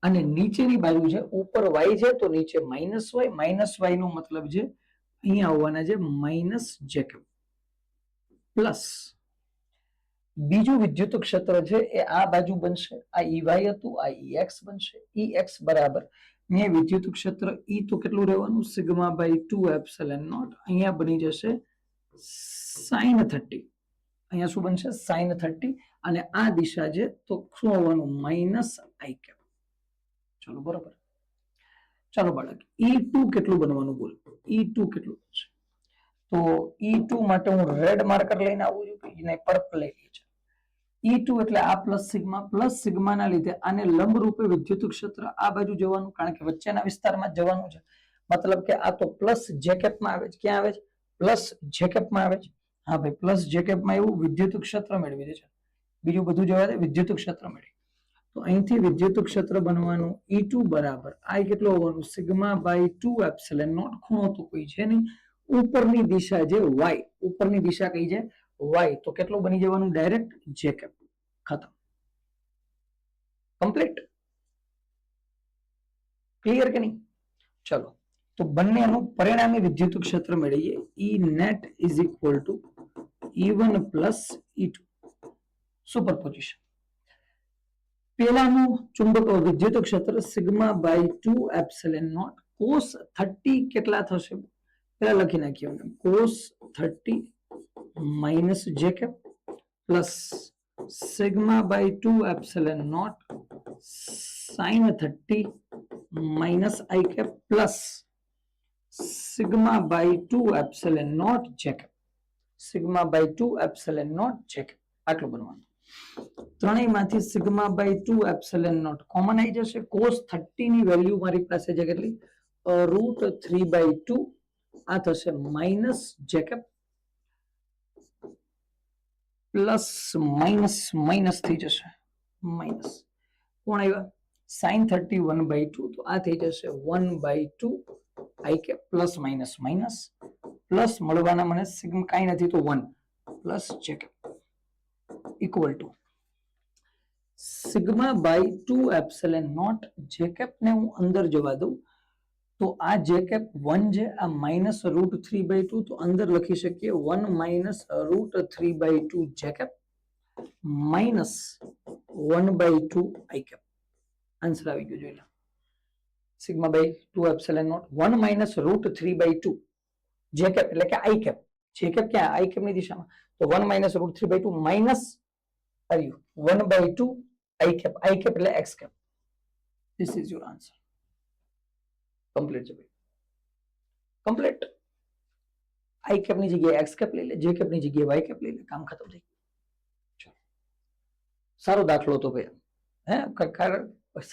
અને નીચેની બાજુ છે ઉપર y છે તો નીચે -y નો મતલબ છે અહીંયા આવવાના છે માઇનસ જેકબ પ્લસ બીજું વિદ્યુત ક્ષેત્ર છે એ આ બાજુ બનશે. આ EY હતું, આ EX બનશે. EX બરાબર ને વિદ્યુત ક્ષેત્ર E તો કેટલું રહેવાનું? Sigma by 2 epsilon not. અહીંયા બની જશે sin 30. અહીંયા શું બનશે? sin 30 અને આ દિશા છે તો શું આવવાનું? Minus i cap. ચલો બરોબર. ચાલો બાળક, E2 કેટલું બનવાનું બોલ? E2 કેટલું છે? તો E2 માટે હું રેડ માર્કર લઈને આવું છું કે એને પર્પલ લઈ લઈએ. E2 એટલે આ પ્લસ સિગ્માના લીધે આને લંબ રૂપે વિદ્યુત ક્ષેત્ર આ બાજુ જવાનું, કારણ કે વચ્ચેના વિસ્તારમાં જવાનું છે. મતલબ કે આ તો પ્લસ જેકેપમાં આવે છે. ક્યાં આવે છે? પ્લસ જેકેપમાં આવે છે. હા ભાઈ, પ્લસ જેકેપમાં એવું વિદ્યુત ક્ષેત્ર મેળવી દે છે. બીજું બધું જવા દે, વિદ્યુત ક્ષેત્ર મેળવી. તો તો અહીંથી વિદ્યુત ક્ષેત્ર બનવાનું E2 બરાબર આ કેટલો હોવાનું સિગ્મા બાય 2 એપ્સિલોન નોટ. ખૂણો તો કોઈ છે નહીં, ઉપરની દિશા જે y, ઉપરની દિશા કઈ છે y, તો કેટલો બની જવાનું ડાયરેક્ટ જેકેપ. ખતમ. કમ્પ્લીટ. ક્લિયર કે નહીં? ચલો તો બંનેનું પરિણામી વિદ્યુત ક્ષેત્ર મેળવીએ. E net is equal to E1 plus E2. Superposition. પેલાનું ચુંબક વિદ્યુત ક્ષેત્ર sigma by 2 epsilon naught cos 30 કેટલા થશે પેલા લખી નાખીએ. cos 30 minus j cap plus sigma by 2 epsilon naught sin 30 minus I cap plus sigma by 2 epsilon naught j cap. sigma by 2 epsilon naught j cap. આટલું બનવાનું. ત્રણેયમાંથી sigma by 2 epsilon naught common આવી જશે. cos 30 ની વેલ્યુ મારી પાસે છે કેટલી √3/2. આ થશે માઇનસ જેકેપ પ્લસ માઇનસ માઇનસ થઈ જશે માઇનસ. કોણ આવ્યા sin 30 1/2, તો આ થઈ જશે 1/2 I cap plus minus minus plus મળવાના મને સિગ્મા કાંઈ નથી તો 1 plus J cap equal to sigma by 2 epsilon naught. J cap ને હું અંદર જવા દઉં તો આ જેકેપ 1 છે, આ માઇનસ √3/2, તો અંદર લખી શકીએ 1 minus √3/2 J cap minus 1/2 I cap. Answer આવી ગયો. જોઈ લો sigma by 2 epsilon naught 1 minus √3/2 J cap એટલે કે I cap. જેકેપ ક્યાં I cap ની દિશામાં, તો 1 minus √3/2 minus 1/2 I cap. I cap એટલે x cap. This is your answer. Complete છે ભાઈ, કમ્પ્લીટ. I cap ની જગ્યાએ x cap લઈ લે, j cap ની જગ્યાએ y cap લઈ લે, કામ ખતમ થઈ ગયું. સારો દાખલો હતો ભાઈ.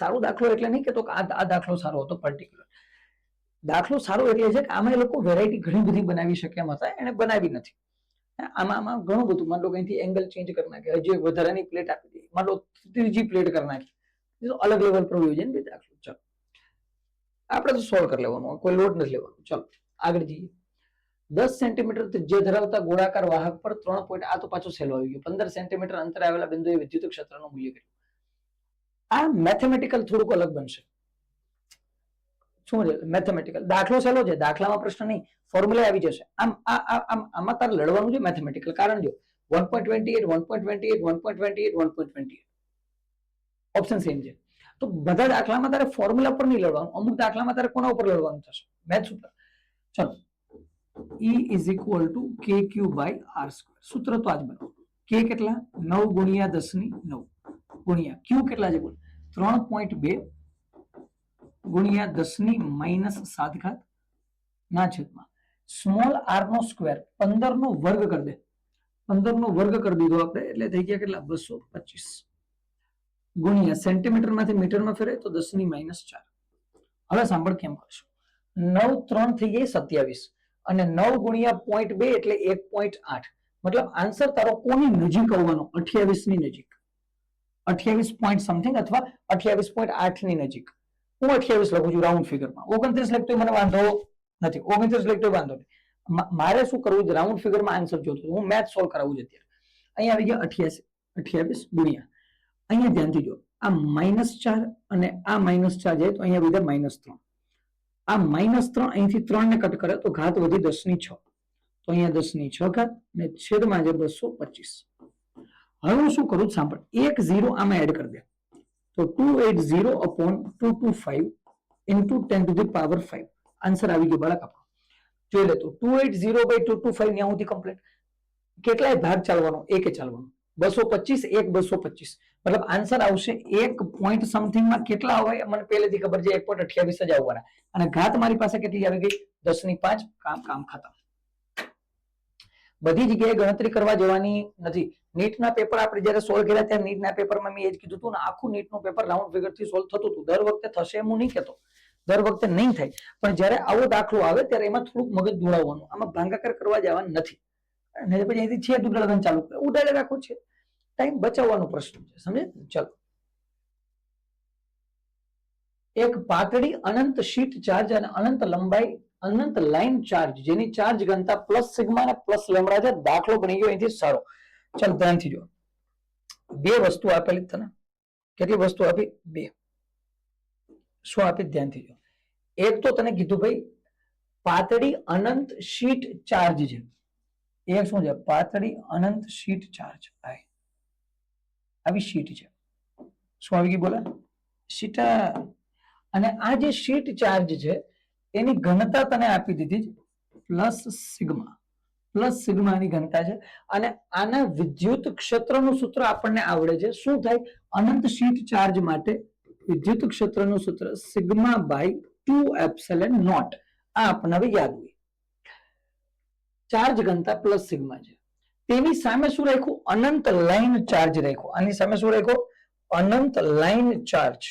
સારો દાખલો એટલે નહીં કે તો આ દાખલો સારો હતો પર્ટિક્યુલર. દાખલો સારો એટલે છે કે આમાં એ લોકો વેરાયટી ઘણી બધી બનાવી શકે એમ હતા, એને બનાવી નથી. આમાં ઘણું બધું, માનો અહીંથી એંગલ ચેન્જ કરી નાખે, હજી વધારાની પ્લેટ આપી દે, માનો ત્રીજી પ્લેટ કરી નાખી, અલગ લેવલ પર હોય છે દાખલો. ચાલો આપણે તો સોલ્વ કરી લેવાનું, કોઈ લોડ નથી લેવાનું. ચાલો આગળ જઈએ. 10 સેન્ટીમીટર જે ધરાવતા ગોળાકાર વાહક પર 3 પોઈન્ટ, આ તો પાછો સહેલો આવી ગયો. 15 સેન્ટીમીટર અંતરે આવેલા બિંદુએ વિદ્યુત ક્ષેત્રનું મૂલ્ય કર્યું. આ મેથેમેટિકલ થોડુંક અલગ બનશે. શું છે મેથેમેટિકલ? દાખલો સહેલો છે, દાખલામાં પ્રશ્ન નહીં, ફોર્મ્યુલા આવી જશે. આમાં તારે લડવાનું છે મેથેમેટિકલ. કારણ જો 1.28 1.28 1.28 1.28 ઓપ્શન સેમ છે, તો બધા દાખલામાં તારે ફોર્મ્યુલા પર નહીં લડવાનું, અમુક દાખલામાં તારે કોના ઉપર લડવાનું થશે? મેથ્સ ઉપર. ચલો E is equal to KQ by R square. સૂત્ર તો આજ બનાવો. K કેટલા? 9 ગુણ્યા 10 ની 9 ગુણ્યા Q કેટલા છે બોલ? 3.2 ગુણ્યા 10 ની -7 ઘાત ના છેદમાં સ્મોલ r નો સ્ક્વેર 15 નો વર્ગ કરી દે. 15 નો વર્ગ કરી દીધો આપણે એટલે થઈ ગયા કેટલા? 225 ગુણ્યા સેન્ટીમીટર માંથી મીટરમાં ફેરવે તો 10 ની -4. હવે સાંભળ કેમ કરશું. 9 3 થઈ ગઈ 27 અને 9 ગુણ્યા 0.2 એટલે 1.8. મતલબ આન્સર તારો કોની નજીક આવવાનો? 28 ની નજીક. 28 પોઈન્ટ સમથિંગ અથવા 28.8 ની નજીક. હું 28 લખું છું રાઉન્ડ ફિગરમાં. 29 લખતો મને વાંધો નથી, 29 લખતો વાંધો નહીં. મારે શું કરવું છે? રાઉન્ડ ફિગરમાં આન્સર જોતો, હું મેથ સોલ્વ કરાવું છું અત્યારે. અહીંયા આવી ગયા 28 ગુણ્યા, અહીંયા ધ્યાનથી જો, આ -4 અને આ -4 જાય તો અહીંયા વિધા -3. આ -3 અહીંથી 3 ને કટ કરે તો ઘાત વધી 10 ની 6, તો અહીંયા 10 ની 6 ઘાત ને છેદમાં છે 225. હવે હું શું કરું? સાંભળ, એક 0 આમાં એડ કરી દે તો 280 upon 225 into 10 to the power 5. Answer આવી ગયો બાળક આપણો. જોઈ લે તો 280 by 225 ને અહીંથી કમ્પ્લીટ. કેટલાય ભાગ ચાલવાનો? એકે ચાલવાનો. 225 1 225 મતલબ આન્સર આવશે 1 પોઈન્ટ સમથિંગ માં કેટલા હોય મને પહેલેથી ખબર છે, 1.28 જ આવવાના. અને ઘાત મારી પાસે કેટલી આવી ગઈ? 10 ની 5. કામ ખતમ. બધી જગ્યાએ ગણતરી કરવા જવાની નથી. નીટના પેપર આપણે જ્યારે સોલ્વ કર્યા ત્યારે નીટના પેપરમાં મેં એ જ કીધું હતું ને, આખું નીટનું પેપર રાઉન્ડ ફિગર થી સોલ્વ થતું હતું. દર વખતે થશે એમ હું નહીં કહેતો, દર વખતે નહીં થાય, પણ જ્યારે આવો દાખલો આવે ત્યારે એમાં થોડુંક મગજ દોડાવવાનું, આમાં ભાંગાકાર કરવા જવાનું નથી. અને પછી અહીંથી છેદ ઉડાડવાનું ચાલુ કરે, ઉડાડે રાખો છે, ટાઈમ બચાવવાનો પ્રશ્ન છે, સમજે? ચલો એક પાતળી અનંત શીટ ચાર્જ અને અનંત લંબાઈ અનંત લાઈન ચાર્જ જેની ચાર્જ ઘનતા પ્લસ સિગ્મા અને પ્લસ લેમ્બડા છે. દાખલો બની ગયો અહીંથી સારો. ચાલ ધ્યાનથી જો. બે વસ્તુ આપેલી તને. કેટલી વસ્તુ આપી? બે. શું આપી? ધ્યાનથી જો. એક તો તને કીધું ભાઈ પાતળી અનંત શીટ ચાર્જ છે. એ શું છે? પાતળી અનંત શીટ ચાર્જ. આવી શીટ છે. શું આવી ગઈ? બોલે શીટ. અને આ જે શીટ ચાર્જ છે એની ઘનતા તને આપી દીધી પ્લસ સિગ્મા. પ્લસ સિગ્માની ઘનતા છે. અને આના વિદ્યુત ક્ષેત્રનું સૂત્ર આપણને આવડે છે. શું થાય? અનંત શીટ ચાર્જ માટે વિદ્યુત ક્ષેત્રનું સૂત્ર સિગ્મા બાય 2 એપ્સિલોન નોટ. આ આપણને હવે યાદ હોય. ચાર્જ ઘનતા પ્લસ સિગ્મા છે. તેની સામે શું રાખ્યું? અનંત લાઈન ચાર્જ રાખ્યો. આની સામે શું રાખ્યો? અનંત લાઈન ચાર્જ.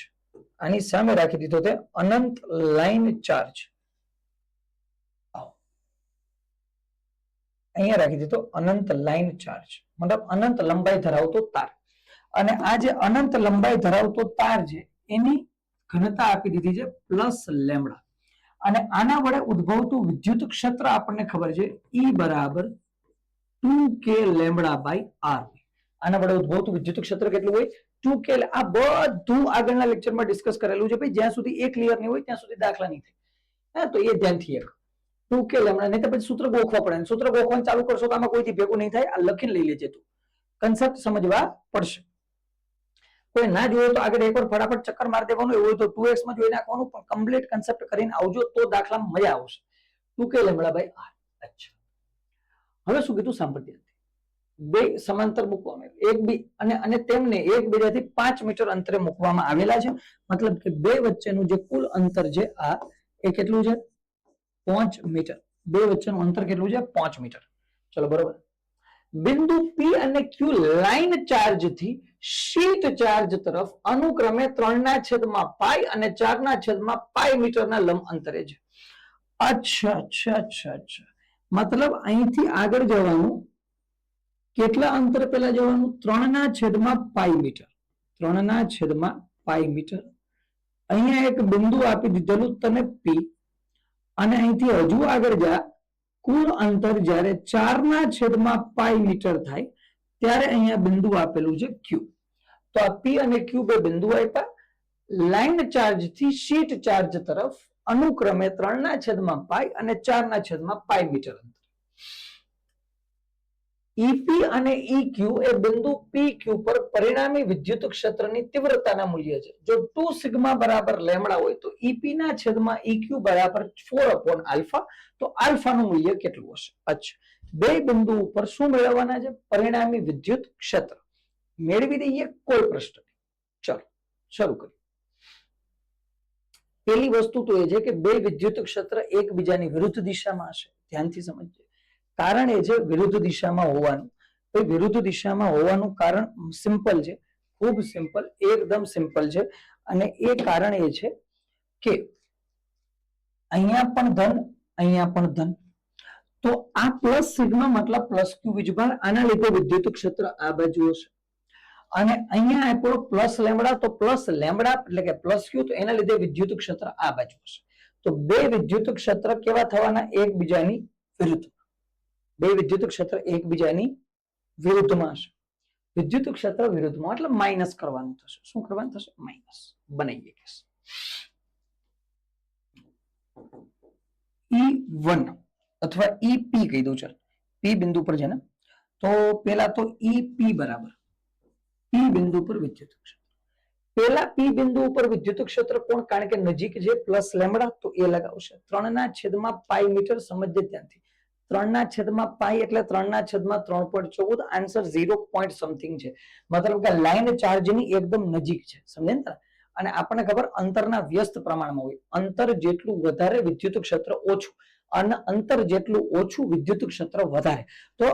આની સામે રાખી દીધો તે અનંત લાઈન ચાર્જ. અહીંયા રાખી દીધો અનંત લાઈન ચાર્જ, મતલબ અનંત લંબાઈ ધરાવતો તાર. અને આ જે અનંત લંબાઈ ધરાવતો તાર છે એની ઘનતા આપી દીધી છે પ્લસ લેમ્બડા. અને આના વડે ઉદ્ભવતું વિદ્યુત ક્ષેત્ર આપણને ખબર છે E બરાબર 2k લેમ્બડા બાય r. આના વડે ઉદ્ભવતું વિદ્યુત ક્ષેત્ર કેટલું હોય? 2k. આ બધું આગળના લેક્ચરમાં ડિસ્કસ કરેલું છે ભાઈ. જ્યાં સુધી એ ક્લિયર નહીં હોય ત્યાં સુધી દાખલા નહીં થાય. તો એ ધ્યાનથી એક 2k લેમ્બડા. નહીં તો પછી સૂત્ર ગોખવા પડે. સૂત્ર ગોખવાનું ચાલુ કરશો તો આમાં કોઈથી ભેગું નહીં થાય. આ લખીને લઈ લેજે તું. કન્સેપ્ટ સમજવા પડશે. કોઈ ના જોયું તો આગળ એકવાર ફટાફટ ચક્કર મારી દેવાનું. એવું હોય તો 2x માં જોઈ નાખવાનું, પણ કમ્પ્લીટ કન્સેપ્ટ કરીને આવજો તો દાખલામાં મજા આવશે. 2k lambda by r. અચ્છા, હવે શું કીધું સાંભળ. બે સમાંતર મૂકવામાં એક બી અને તેમને એકબીજાથી 5 મીટર અંતરે મૂકવામાં આવેલા છે. મતલબ કે બે વચ્ચેનું જે કુલ અંતર છે આ એ કેટલું છે? 5 મીટર. બે વચ્ચેનું અંતર કેટલું છે? 5 મીટર. ચલો બરોબર. બિંદુ P અને Q લાઈન ચાર્જ થી શીટ ચાર્જ તરફ અનુક્રમે 3/π અને 4/π મીટરના લંબ અંતરે છે. અચ્છા અચ્છા અચ્છા અચ્છા. મતલબ અહીંથી આગળ જવાનું કેટલા અંતર પહેલા જવાનું? 3/π મીટર. 3/π મીટર. અહીંયા એક બિંદુ આપી દીધેલું તને P, અને અહીંથી હજુ આગળ જા. કુલ અંતર જ્યારે 4/π મીટર થાય ત્યારે અહીંયા બિંદુ આપેલું છે Q. તો આ P અને Q બે બિંદુ આપ્યા. લાઈન ચાર્જ થી શીટ ચાર્જ તરફ અનુક્રમે 3/π અને 4/π મીટર અંતર. EP અને EQ એ બિંદુ PQ પર પરિણામી વિદ્યુત ક્ષેત્રની તીવ્રતાના મૂલ્ય છે. જો 2 સિગ્મા બરાબર લેમ્બડા હોય તો EP ના છેદમાં EQ બરાબર 4/α. તો આલ્ફા નું મૂલ્ય કેટલું હશે? અચ્છા, બે બિંદુ ઉપર શું મેળવવાના છે? પરિણામી વિદ્યુત ક્ષેત્ર. મેળવી દઈએ, કોઈ પ્રશ્ન નહીં. ચલો શરૂ કરીએ. પેલી વસ્તુ તો એ છે કે બે વિદ્યુત ક્ષેત્ર એકબીજાની વિરુદ્ધ દિશામાં હશે. ધ્યાનથી સમજજો. કારણ એ છે વિરુદ્ધ દિશામાં હોવાનું. વિરુદ્ધ દિશામાં હોવાનું કારણ સિમ્પલ છે, ખૂબ સિમ્પલ, એકદમ સિમ્પલ છે. અને એ કારણ એ છે કે અહીંયા પણ ધન, અહીંયા પણ ધન. તો આ પ્લસ સિગ્મા મતલબ પ્લસ ક્યુ વીજભાર. આના લીધે વિદ્યુત ક્ષેત્ર આ બાજુ હશે. અને અહીંયા આપ્યો પ્લસ લેમ્બડા, તો પ્લસ લેમ્બડા એટલે કે પ્લસ ક્યુ, તો એના લીધે વિદ્યુત ક્ષેત્ર આ બાજુ હશે. તો બે વિદ્યુત ક્ષેત્ર કેવા થવાના? એકબીજાની વિરુદ્ધ. બે વિદ્યુત ક્ષેત્ર એકબીજાની વિરુદ્ધમાં હશે. વિદ્યુત ક્ષેત્ર વિરુદ્ધમાં એટલે માઇનસ કરવાનું થશે. શું કરવાનું થશે? માઇનસ. બનાવીએ કેસ E1 અથવા EP કહી દઉં. ચાલ P બિંદુ પર છે ને, તો પેલા તો EP બરાબર P બિંદુ પર વિદ્યુત ક્ષેત્ર. પેલા P બિંદુ ઉપર વિદ્યુત ક્ષેત્ર કોણ? કારણ કે નજીક છે પ્લસ લેમ્બડા, તો એ લગાવશે 3/π મીટર. સમજજે ધ્યાનથી. 3/π એટલે 3/3.14. આન્સર 0 પોઈન્ટ સમથિંગ છે. મતલબ કે લાઈન ચાર્જની એકદમ નજીક છે. સમજે ને? અને આપણને ખબર અંતરના વ્યસ્ત પ્રમાણમાં હોય. અંતર જેટલું વધારે વિદ્યુત ક્ષેત્ર ઓછું, અને અંતર જેટલું ઓછું વિદ્યુત ક્ષેત્ર વધારે. તો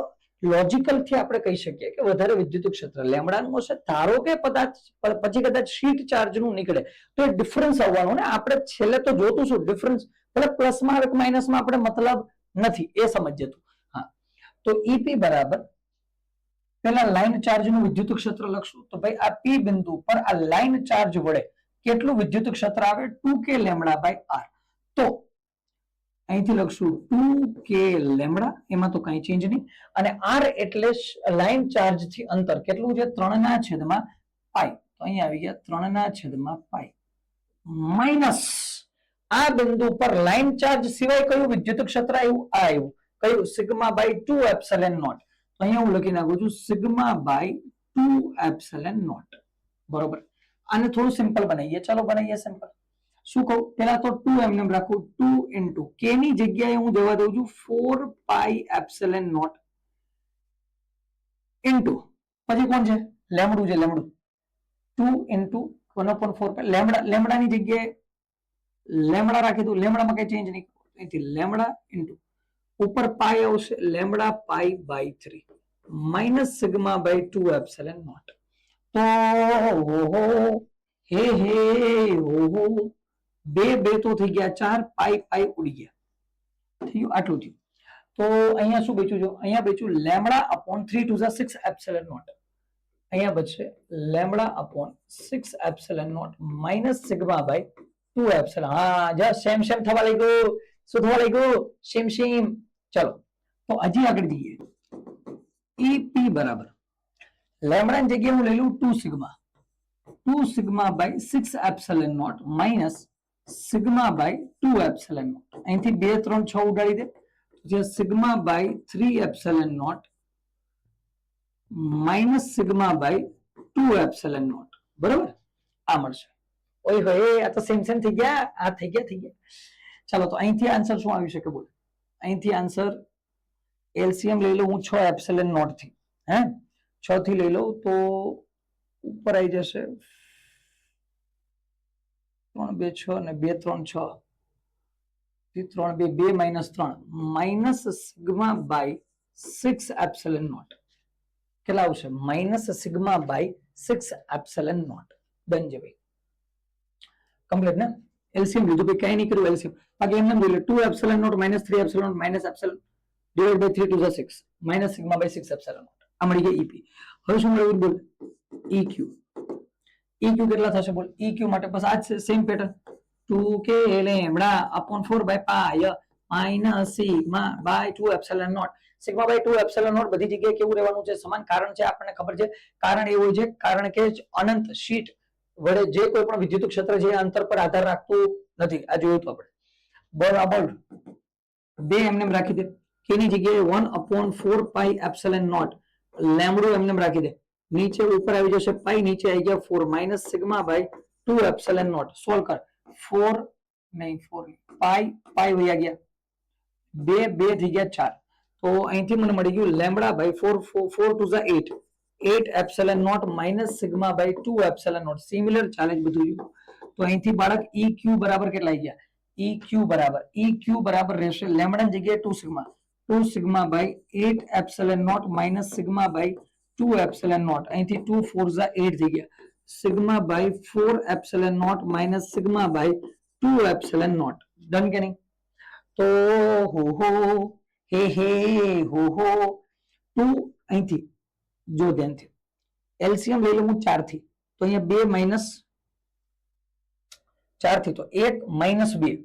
લોજિકલ થી આપણે કહી શકીએ કે વધારે વિદ્યુત ક્ષેત્ર લેમ્બડાનું હશે. ધારો કે પછી કદાચ શીટ ચાર્જ નું નીકળે તો એ ડિફરન્સ આવવાનું. ને આપણે છેલ્લે તો જોતું શું ડિફરન્સ, એટલે પ્લસમાં આવે કે માઇનસમાં આપણે મતલબ નથી, એ સમજજે તું. હા, તો EP બરાબર પેલા લાઈન ચાર્જ નું વિદ્યુત ક્ષેત્ર લખશું. તો ભાઈ આ P બિંદુ પર આ લાઈન ચાર્જ વડે કેટલું વિદ્યુત ક્ષેત્ર આવે 2k લેમ્ડા બાય r. તો અહીંથી લખશું 2k લેમ્ડા, એમાં તો કઈ ચેન્જ નહીં, અને r એટલે લાઈન ચાર્જ થી અંતર કેટલું છે 3/π. તો અહીંયા આવી ગયા 3/π માઇનસ આ બિંદુ પર લાઈન ચાર્જ સિવાય કયું વિદ્યુત ક્ષેત્ર આવ્યું? આ આવ્યું. કયું? Sigma by 2 epsilon not. તો અહીંયા હું લખી નાખું છું સિગ્મા બાય 2 એપ્સિલોન નોટ. બરોબર. આને થોડું સિમ્પલ બનાવીએ. ચાલો બનાવીએ સિમ્પલ. શું કહું? પેલા તો 2 એમને રાખું, 2 ઇન્ટુ k ની જગ્યાએ હું જવા દઉં છું 4 π એપ્સિલોન નોટ ઇન્ટુ પછી કોણ છે? લેમ્બડું છે, લેમ્બડું. 2 ઇન્ટુ 1/4 લેમ્બડા, લેમ્બડાની જગ્યાએ લેમ્બડા રાખી દઉં. લેમ્બડામાં કઈ ચેન્જ નહીં. અહીંથી લેમ્બડા ઇન્ટુ ઉપર પાઈ આવશે lambda pi by 3 minus sigma by 2 epsilon not. તો હે બે તો થઈ ગયા 4, પાઈ ઉડી ગયા. થયું આટલું થયું. તો અહીંયા શું બચ્યું છે? અહીંયા બચ્યું lambda upon 3 to 6 epsilon not. અહીંયા બચશે lambda upon 6 epsilon not minus sigma by 2 epsilon. હા જસ્ટ સેમ સેમ થવા લાગ્યું. શું થવા લાગ્યું? Same same. ચલો તો હજી આગળ જઈએ. EP બરાબર લેમ્બડાની જગ્યાએ હું લઈ લઉં 2 sigma by 6 epsilon not minus sigma by 2 epsilon not. અહીંથી 2 3 6 ઉડાડી દે, જે sigma by 3 epsilon not minus sigma by 2 epsilon not. બરાબર, આ મળશે. ઓય હોય, આ તો સેમ સેમ થઈ ગયા. આ થઈ ગયા. ચાલો તો અહીંથી આન્સર શું આવી શકે? બોલ. અહીંથી આન્સર એલસીએમ લઈ લો હું 6 એપ્સિલોન નોટ થી. હે 6 થી લઈ લઉં તો ઉપર આવી જશે 3 2 6 અને 2 3 6 3 2 2 minus 3 minus sigma by 6 epsilon not. કેટલા આવશે? Minus sigma by 6 epsilon not. Done છે ભાઈ, કમ્પ્લીટ ને? એલસીએમ લીધું ભાઈ, કઈ નહીં કર્યું એલસીએમ. બાકી એમને બોલે 2 epsilon not minus 3 epsilon not minus epsilon divide by 3 to the 6 minus sigma by 6 epsilon not. આ મળી ગયા EP. હવે શું મળ્યું? બોલ EQ. EQ કેટલા થશે? બોલ EQ માટે બસ આ જ same pattern. 2k lambda upon 4/π minus sigma by 2 epsilon naught. Sigma by 2 epsilon naught બધી જગ્યાએ કેવું રહેવાનું છે? સમાન. કારણ છે આપણને ખબર છે. કારણ એવું હોય છે કારણ કે અનંત શીટ વડે જે કોઈ પણ વિદ્યુત ક્ષેત્ર છે અંતર પર આધાર રાખતું નથી. આ જોયું તો આપણે. બરાબર. 2 એમને રાખી દે. k ની જગ્યાએ 1/4 એપ્સિલોન નોટ લેમ્બડો એમને રાખી દે. નીચે ઉપર આવી જશે પાઈ, નીચે આવી ગયા 4 minus sigma by 2 epsilon not. Solve કર. 4 નહીં 4 પાઈ વયા ગયા. 2 થઈ ગયા 4. તો અહીંથી મને મળી ગયું lambda by 4 to the 8 epsilon not minus sigma by 2 epsilon not. Similar ચાલે બધું. તો અહીંથી બાળક EQ બરાબર કેટલા આવી ગયા? EQ બરાબર રહેશે લેમ્બડાની જગ્યાએ 2 sigma by 8 epsilon not minus sigma by 2 epsilon not. અહીંથી 2 4 8 થઈ ગયા. Sigma by 4 epsilon not minus sigma by 2 epsilon not. Done કે નહીં? તો હો 2 અહીંથી જો ધ્યાનથી એલસીએમ લઈ લઉં હું 4 થી. તો અહીંયા 2 માઇનસ 4 થી, તો 1 માઇનસ 2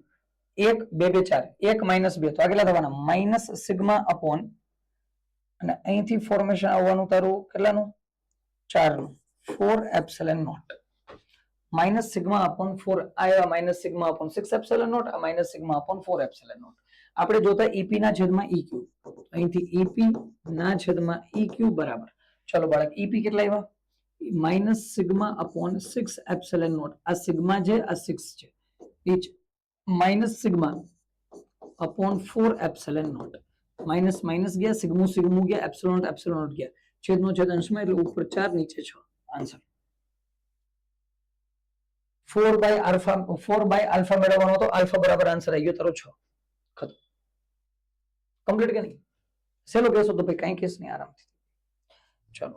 1 2 2 4 1 માઇનસ 2 તો આ કેટલા થવાના? માઇનસ સિગ્મા અપોન અને અહીંથી ફોર્મેશન આવવાનું તારું કેટલાનું? 4 નું 4 epsilon not minus sigma upon 4 આયા minus sigma upon 6 epsilon not આ minus sigma upon 4 epsilon naught. આપણે જોતા EP ના છેદમાં EQ. અહીંથી EP ના છેદમાં EQ બરાબર. ચલો બાળક EP કેટલા આવ્યા? Minus sigma upon 6 epsilon not. આ સિગ્મા છે, આ 6 છે. એ minus sigma upon 4 epsilon not. Minus minus ગયા, સિગ્મુ ગયા, એપ્સિલોન નોટ ગયા. છેદનો છેદ અંશમાં એટલે ઉપર 4 નીચે 6. આન્સર 4 બાય આલ્ફા મેળવવાનો હતો. આલ્ફા બરાબર આન્સર આવી ગયો તારો 6. ખતમ. કમ્પ્લીટ કે નહીં? સેલો કેસો તો ભાઈ કઈ કેસ નહીં, આરામથી. ચલો.